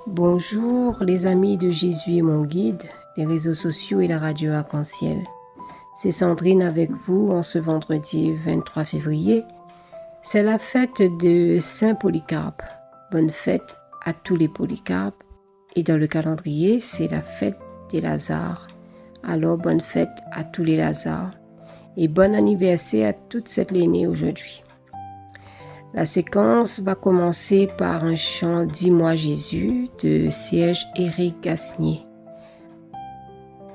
Bonjour les amis de Jésus et mon guide, les réseaux sociaux et la radio Arc-en-Ciel. C'est Sandrine avec vous en ce vendredi 23 février. C'est la fête de Saint Polycarpe. Bonne fête à tous les Polycarpes. Et dans le calendrier, c'est la fête des Lazars. Alors bonne fête à tous les Lazars. Et bon anniversaire à toute cette l'aînée aujourd'hui. La séquence va commencer par un chant « Dis-moi Jésus » de Serge-Éric Gasnier.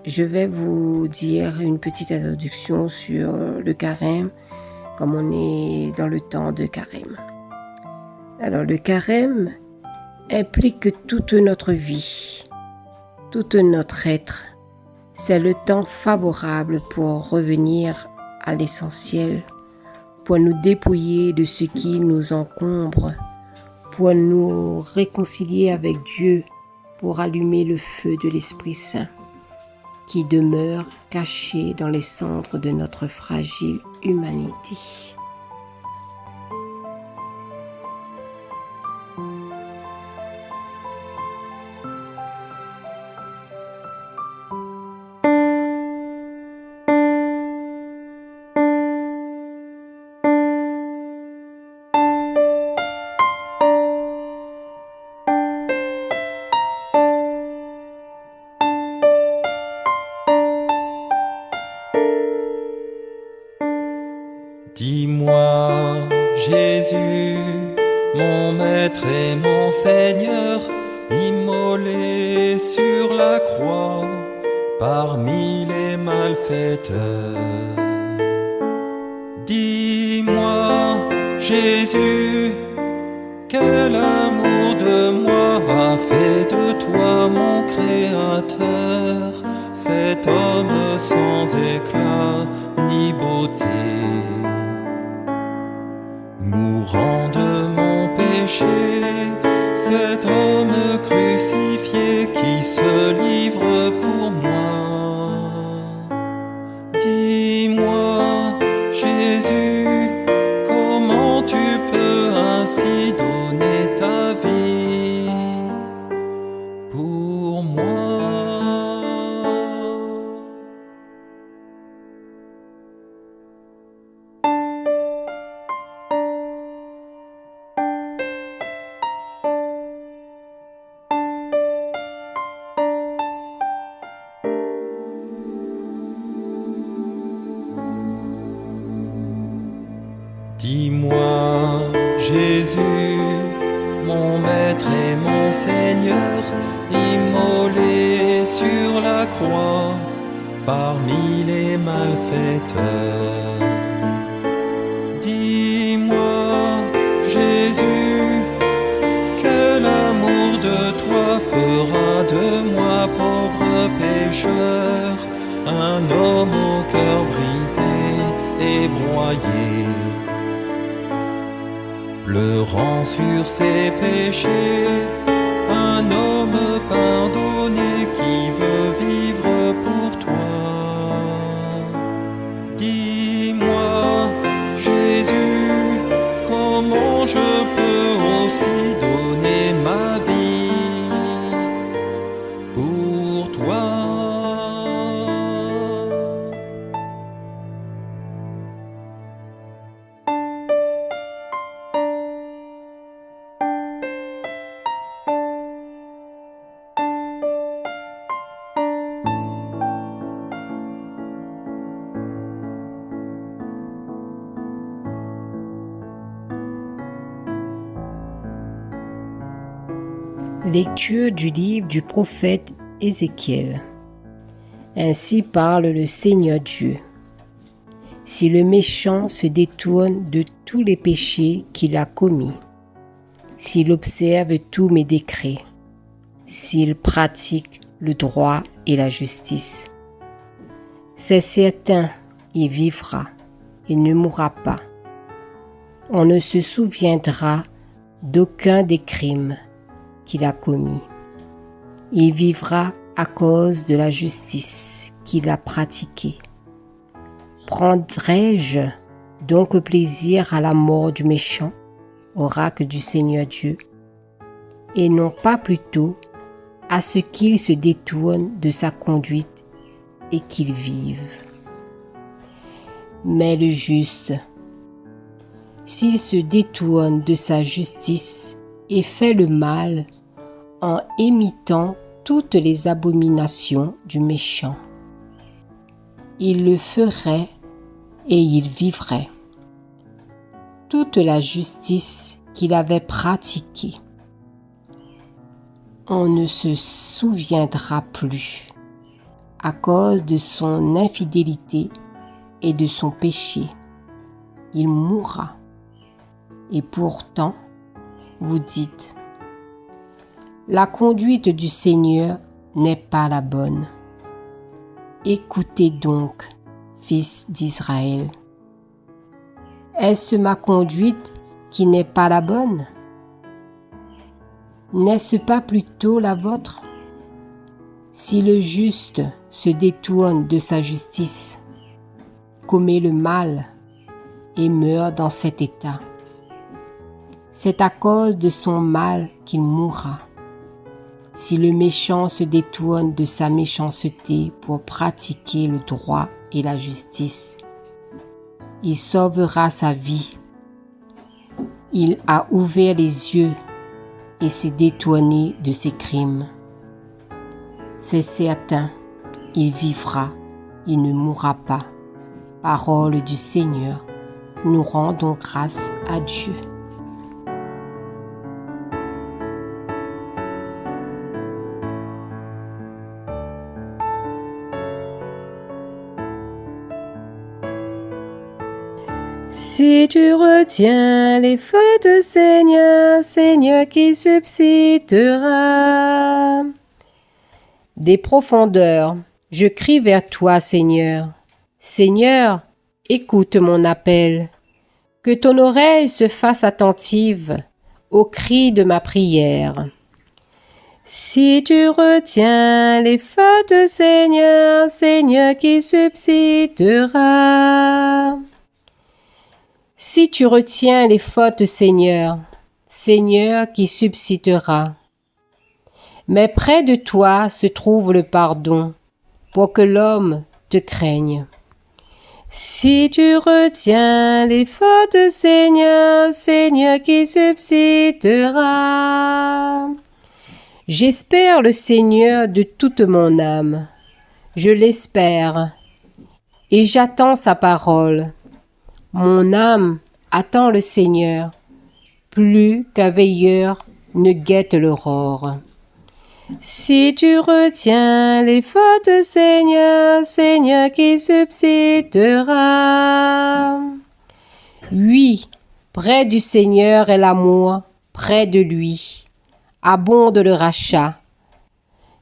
Je vais vous dire une petite introduction sur le carême, comme on est dans le temps de carême. Alors le carême implique toute notre vie, tout notre être. C'est le temps favorable pour revenir à l'essentiel, pour nous dépouiller de ce qui nous encombre, pour nous réconcilier avec Dieu, pour allumer le feu de l'Esprit Saint qui demeure caché dans les cendres de notre fragile humanité. Dis-moi, Jésus, mon Maître et mon Seigneur, immolé sur la croix parmi les malfaiteurs. Dis-moi, Jésus, quel amour de moi a fait de toi mon Créateur, cet homme sans éclat ni beauté. Mourant de mon péché, cet homme crucifié qui se livre pour moi. Dis-moi, Jésus, comment tu peux ainsi donner ta vie pour moi? Dis-moi, Jésus, mon Maître et mon Seigneur, immolé sur la croix parmi les malfaiteurs. Dis-moi, Jésus, quel amour de toi fera de moi, pauvre pécheur, un homme au cœur brisé et broyé, pleurant sur ses péchés, un homme pardonné qui veut vivre pour toi. Dis-moi, Jésus, comment je peux aussi donner ma vie pour toi? Lecture du livre du prophète Ézéchiel. Ainsi parle le Seigneur Dieu. Si le méchant se détourne de tous les péchés qu'il a commis, s'il observe tous mes décrets, s'il pratique le droit et la justice, c'est certain, il vivra et ne mourra pas. On ne se souviendra d'aucun des crimes qu'il a commis. Il vivra à cause de la justice qu'il a pratiquée. Prendrai-je donc plaisir à la mort du méchant, oracle du Seigneur Dieu, et non pas plutôt à ce qu'il se détourne de sa conduite et qu'il vive. Mais le juste, s'il se détourne de sa justice et fait le mal en imitant toutes les abominations du méchant, il le ferait et il vivrait. Toute la justice qu'il avait pratiquée, on ne se souviendra plus à cause de son infidélité et de son péché. Il mourra. Et pourtant, vous dites, la conduite du Seigneur n'est pas la bonne. Écoutez donc, fils d'Israël. Est-ce ma conduite qui n'est pas la bonne? N'est-ce pas plutôt la vôtre? Si le juste se détourne de sa justice, commet le mal et meurt dans cet état, c'est à cause de son mal qu'il mourra. Si le méchant se détourne de sa méchanceté pour pratiquer le droit et la justice, il sauvera sa vie. Il a ouvert les yeux et s'est détourné de ses crimes. C'est certain, il vivra, il ne mourra pas. Parole du Seigneur, nous rendons grâce à Dieu. Si tu retiens les fautes, Seigneur, Seigneur qui subsistera. Des profondeurs, je crie vers toi, Seigneur. Seigneur, écoute mon appel. Que ton oreille se fasse attentive au cri de ma prière. Si tu retiens les fautes, Seigneur, Seigneur qui subsistera. Si tu retiens les fautes, Seigneur, Seigneur qui subsistera. Mais près de toi se trouve le pardon, pour que l'homme te craigne. Si tu retiens les fautes, Seigneur, Seigneur qui subsistera. J'espère le Seigneur de toute mon âme. Je l'espère et j'attends sa parole. Mon âme attend le Seigneur, plus qu'un veilleur ne guette l'aurore. Si tu retiens les fautes, Seigneur, Seigneur qui subsistera. Oui, près du Seigneur est l'amour, près de lui abonde le rachat.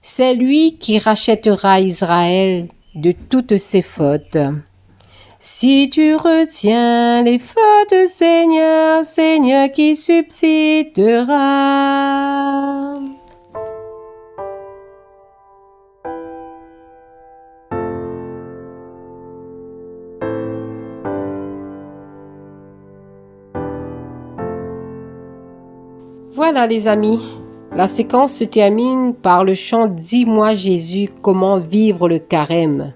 C'est lui qui rachètera Israël de toutes ses fautes. Si tu retiens les fautes, Seigneur, Seigneur qui subsistera. Voilà les amis, la séquence se termine par le chant « Dis-moi Jésus, comment vivre le carême ».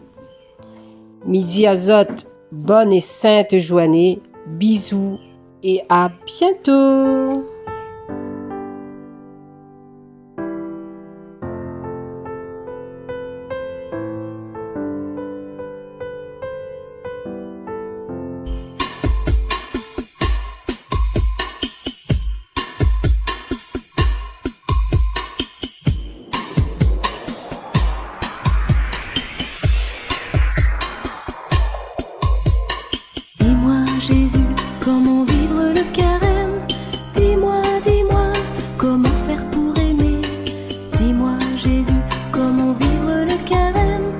Midi Azote, bonne et sainte journée, bisous et à bientôt. Jésus, comment vivre le carême? Dis-moi, dis-moi, comment faire pour aimer? Dis-moi, Jésus, comment vivre le carême?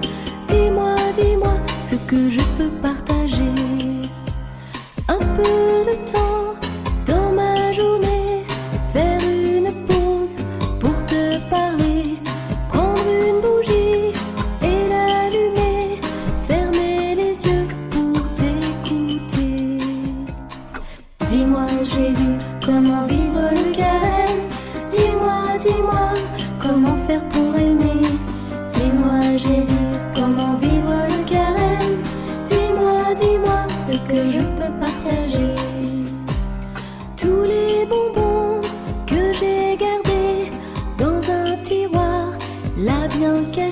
Dis-moi, dis-moi, ce que je peux partager. Un peu de temps dans ma journée, faire une pause pour te parler, prendre une bougie.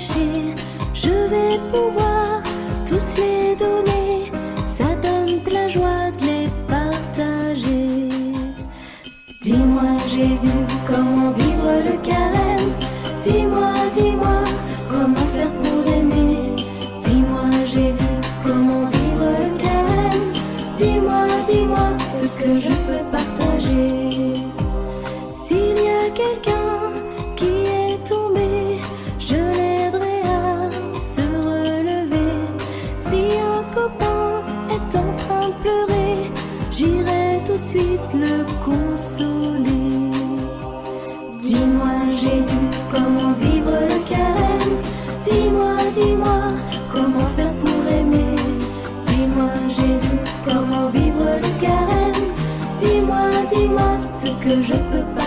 péchés, je vais pouvoir tous les donner. Ça donne plein joie de les partager. Dis-moi Jésus, comment vivre le carême? Dis-moi, dis-moi, comment faire pour aimer? Dis-moi Jésus, comment vivre le carême? Dis-moi, dis-moi, ce que je peux partager. S'il y a quelqu'un qui est tombé, je l'aiderai à se relever. Si un copain est en train de pleurer, j'irai tout de suite le consoler. Dis-moi Jésus, comment vivre le carême? Dis-moi, dis-moi, comment faire pour aimer? Dis-moi Jésus, comment vivre le carême? Dis-moi, dis-moi, ce que je peux pas.